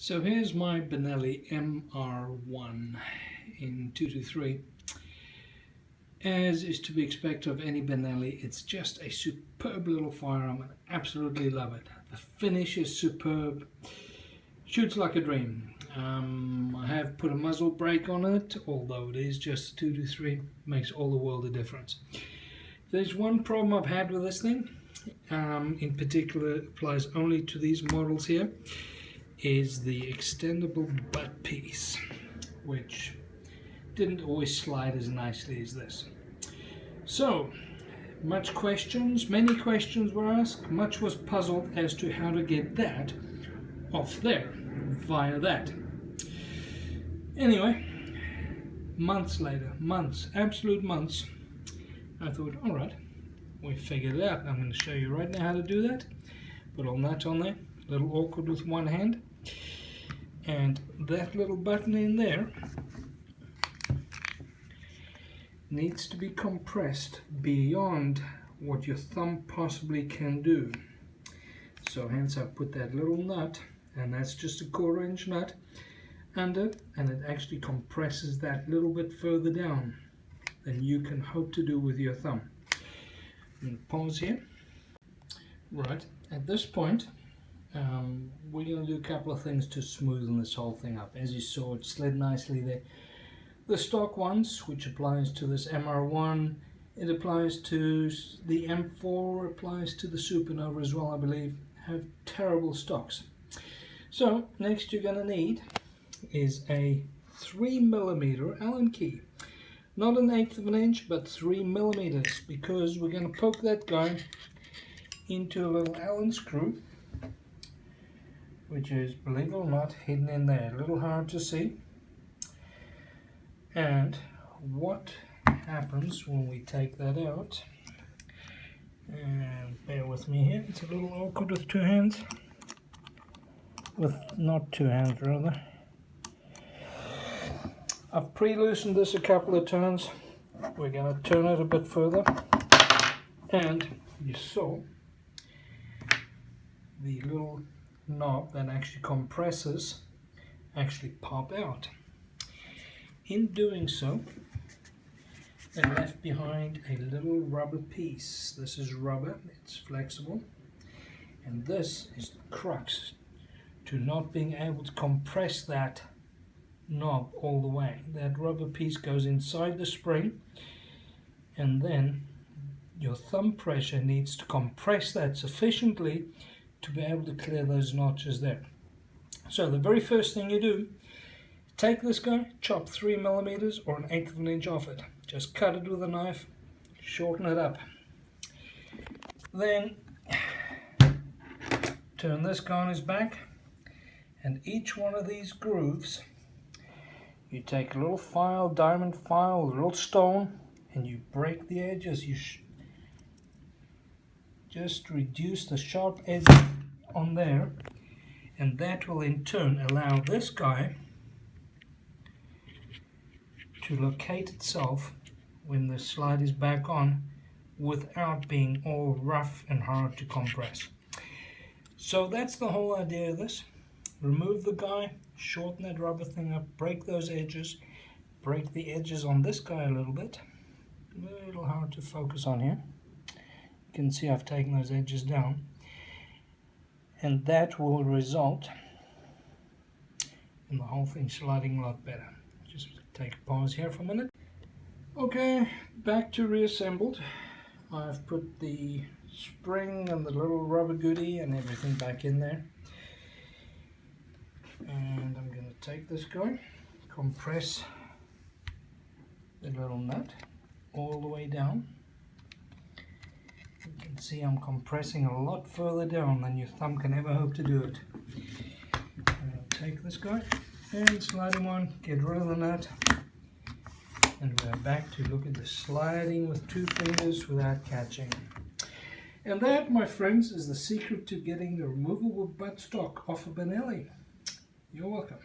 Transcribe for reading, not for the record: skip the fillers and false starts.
So here's my Benelli MR1 in 223. As is to be expected of any Benelli, it's just a superb little firearm and I absolutely love it. The finish is superb, shoots like a dream. I have put a muzzle brake on it, although it is just a 223, makes all the world a difference. There's one problem I've had with this thing, in particular applies only to these models here, is the extendable butt piece, which didn't always slide as nicely as this. So, many questions were asked, much was puzzled as to how to get that off there via that. Anyway, months later, absolute months, I thought, alright, we figured it out. I'm going to show you right now how to do that. Put all that on there, a little awkward with one hand, and that little button in there needs to be compressed beyond what your thumb possibly can do. So hence I put that little nut, and that's just a 1/4 inch nut, under, and it actually compresses that little bit further down than you can hope to do with your thumb. I'm going to pause here. Right, at this point we're going to do a couple of things to smoothen this whole thing up. As you saw, it slid nicely there. The stock ones, which applies to this MR1, it applies to the M4, applies to the SuperNova as well, I believe, have terrible stocks. So next you're going to need is a 3mm Allen key. Not 1/8 of an inch, but 3mm, because we're going to poke that guy into a little Allen screw, which is, believe it or not, hidden in there. A little hard to see. And what happens when we take that out, and bear with me here, it's a little awkward with two hands, not two hands rather. I've pre-loosened this a couple of times. We're going to turn it a bit further, and you saw the little knob that actually compresses actually pop out. In doing so, they left behind a little rubber piece. This is rubber, it's flexible, and this is the crux to not being able to compress that knob all the way. That rubber piece goes inside the spring, and then your thumb pressure needs to compress that sufficiently to be able to clear those notches there. So the very first thing you do, take this guy, chop 3mm or 1/8 of an inch off it. Just cut it with a knife, shorten it up. Then turn this guy on his back, and each one of these grooves, you take a little file, diamond file, a little stone, and you break the edges. You just reduce the sharp edge on there, and that will in turn allow this guy to locate itself when the slide is back on without being all rough and hard to compress. So that's the whole idea of this. Remove the guy, shorten that rubber thing up, break those edges, break the edges on this guy a little bit. A little hard to focus on here. You can see I've taken those edges down, and that will result in the whole thing sliding a lot better. Just take a pause here for a minute. Okay, back to reassembled. I've put the spring and the little rubber goodie and everything back in there. And I'm going to take this guy, compress the little nut all the way down. You can see I'm compressing a lot further down than your thumb can ever hope to do it. I'll take this guy and slide him on, get rid of the nut, and we're back to look at the sliding with 2 fingers without catching. And that, my friends, is the secret to getting the removable buttstock off a Benelli. You're welcome.